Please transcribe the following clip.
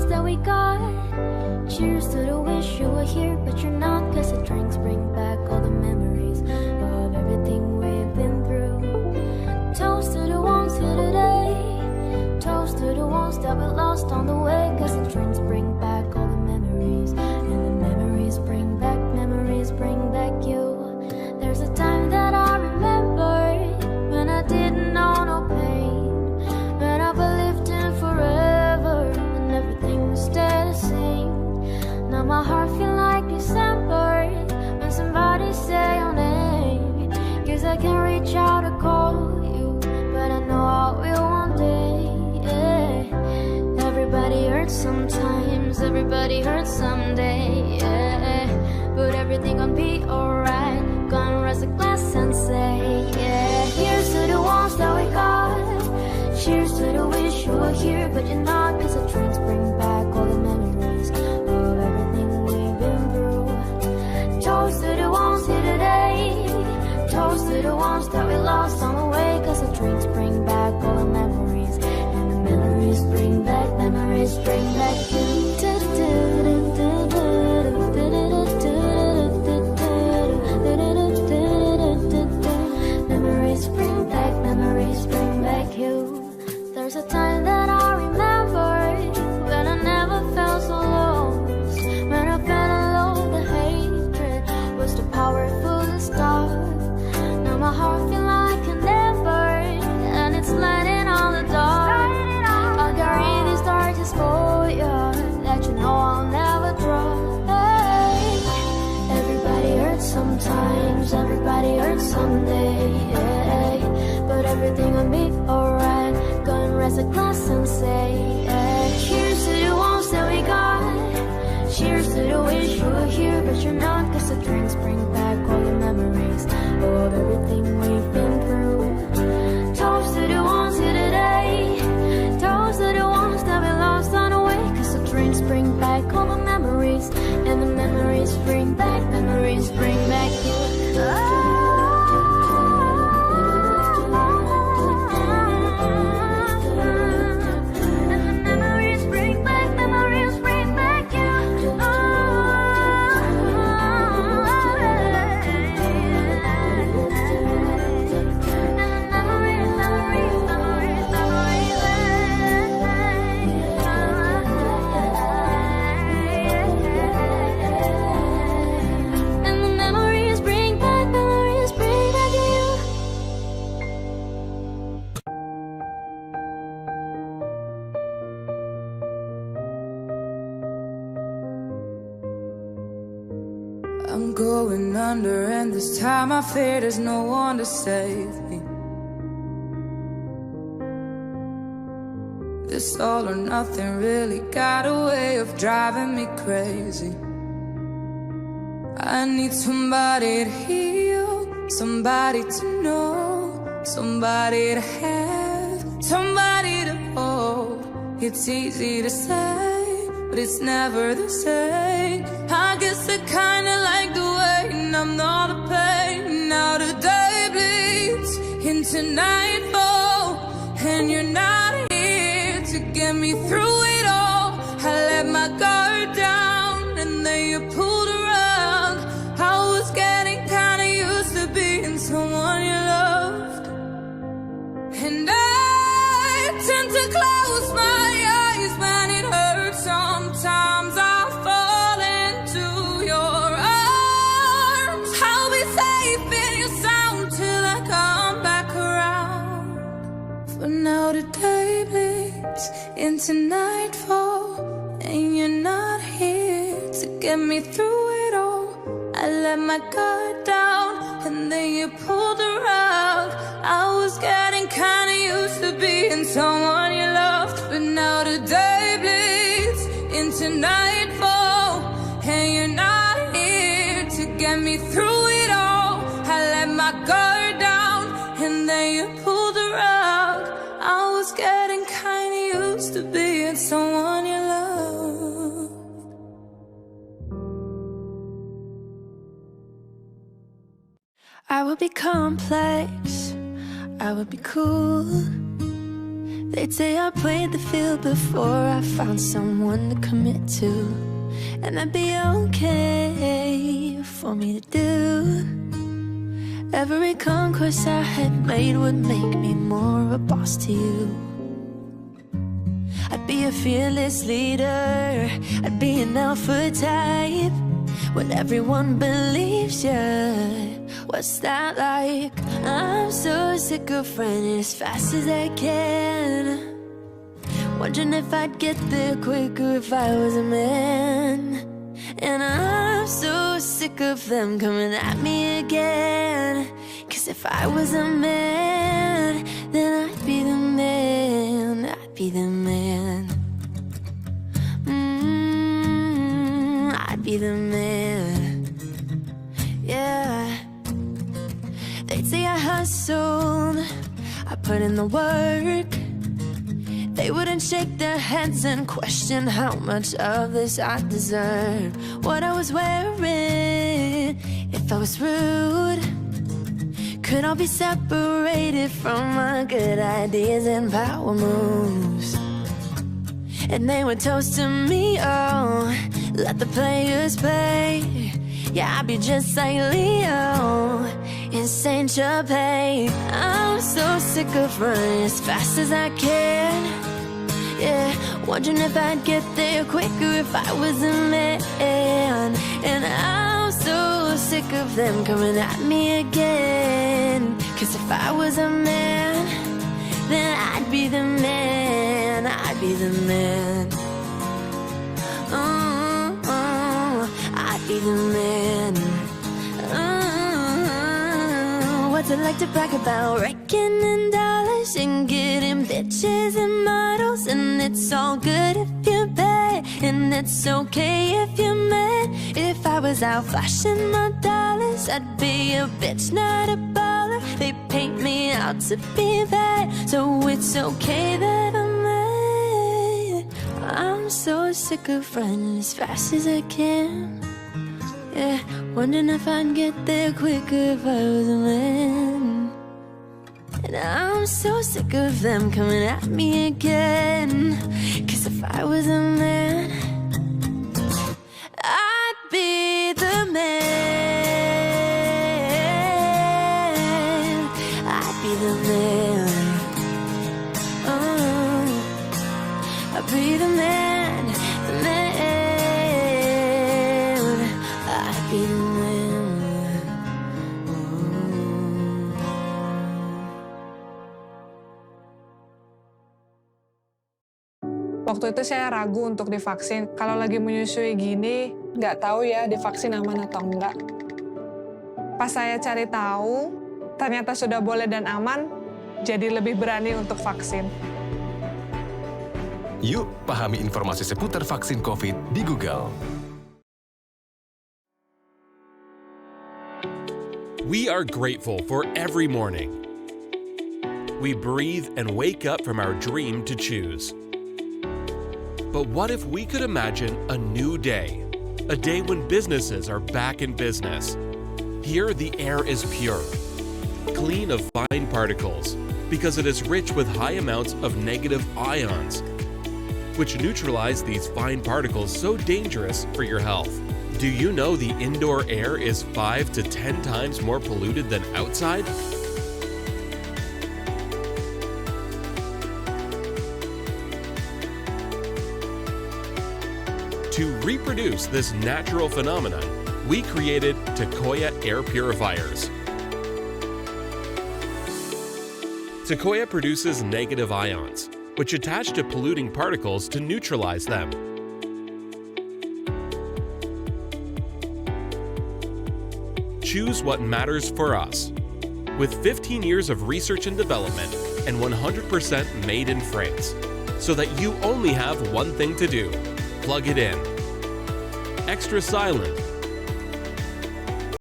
ones that we got. Cheers to the wish you were here, but you're not. Cause the drinks bring back all the memories of everything we've been through. Toast to the ones here today. Toast to the ones that we lost on the way. Cause the drinks bring back all the memories, and the memories bring back you. There's a time that I remember when I didn't know no pain, when I believed in forever and everything would stay the same. Now my heart feel like December when somebody say your name. Guess I can't reach out to call you, but I know I will one day. Yeah. Everybody hurts sometimes, everybody hurts someday. Yeah. But everything gon' be alright. Gonna raise a glass and say, yeah. Here's to the ones that we got. Cheers to the wish you were here, but you're not. Cause the drinks bring back all the memories of everything we've been through. Toast to the ones here today. Toast to the ones that we lost on the way. Cause the drinks bring back all the memories, and the memories bring back you. Memories bring back you. There's a time that I remember when I never felt so lost, when I felt alone. The hatred was too powerful to stop. Now my heart feel like an ember, and it's lighting on the dark. I'll carry these torches for you, that you know I'll never drop. Hey. Everybody hurts sometimes, everybody hurts someday. Yeah. But everything will be alright. Gonna raise a glass and say, yeah. Cheers to the ones that we got. Cheers to the wish you were here, but you're not. Cause the drinks bring back all the memories of everything we've been through. Toast to the ones here today. Toast to the ones that we lost on the way. Cause the drinks bring back all the memories, and the memories bring back you. I'm going under, and this time I fear there's no one to save me. This all or nothing really got a way of driving me crazy. I need somebody to heal, somebody to know, somebody to have, somebody to hold. It's easy to say, but it's never the same. I guess I kinda like the way I'm not a pain. Now the day bleeds into nightfall, and you're not here to get me through it all. I let my guard down, and then you pulled a rug. I was getting kinda used to being someone you loved, and I tend to close my eyes when it hurts. Sometimes I fall into your arms. I'll be safe in your sound till I come back around. For now the day bleeds into nightfall, and you're not here to get me through it all. I let my guard down, and then you pulled the rug. I was getting kinda used to being someone you loved, but now the day bleeds into nightfall, and you're not here to get me through it all. I let my guard down, and then you pulled the rug. I was getting kinda used to being someone you loved. I would be complex, I would be cool, They'd say I played the field before I found someone to commit to, and that'd be okay for me to do. Every conquest I had made would make me more of a boss to you. I'd be a fearless leader, I'd be an alpha type. When everyone believes you, what's that like? I'm so sick of running as fast as I can, wondering if I'd get there quicker if I was a man. And I'm so sick of them coming at me again, 'cause if I was a man, then I'd be the man, I'd be the man. I'd be the man, yeah. They'd say I hustled, I put in the work. They wouldn't shake their heads and question how much of this I deserve. What I was wearing, if I was rude, could all be separated from my good ideas and power moves. And they would toast to me, oh, let the players play. Yeah, I'd be just like Leo in Saint Tropez. I'm so sick of running as fast as I can, yeah, wondering if I'd get there quicker if I was a man. And I'm so sick of them coming at me again, 'cause if I was a man, then I'd be the man, I'd be the man. I'd be the man. What's it like to brag about raking in dollars and getting bitches and models? And it's all good if you're bad, and it's okay if you're mad. If I was out flashing my dollars, I'd be a bitch, not a baller. They paint me out to be bad, so it's okay that I'm mad. I'm so sick of running as fast as I can, yeah, wondering if I'd get there quicker if I was a man. And I'm so sick of them coming at me again, 'cause if I was a man, I'd be the man. I'd be the man. Oh, I'd be the man, the man. I'd be the man. Waktu itu saya ragu untuk divaksin. Kalau lagi menyusui gini, nggak tahu ya divaksin aman atau enggak. Pas saya cari tahu, ternyata sudah boleh dan aman, jadi lebih berani untuk vaksin. Yuk, pahami informasi seputar vaksin COVID di Google. We are grateful for every morning. We breathe and wake up from our dream to choose. But what if we could imagine a new day? A day when businesses are back in business. Here, the air is pure, clean of fine particles, because it is rich with high amounts of negative ions, which neutralize these fine particles so dangerous for your health. Do you know the indoor air is 5 to 10 times more polluted than outside? To reproduce this natural phenomenon, we created Tekoya air purifiers. Tekoya produces negative ions, which attach to polluting particles to neutralize them. Choose what matters for us. With 15 years of research and development and 100% made in France, so that you only have one thing to do: plug it in. Extra silent,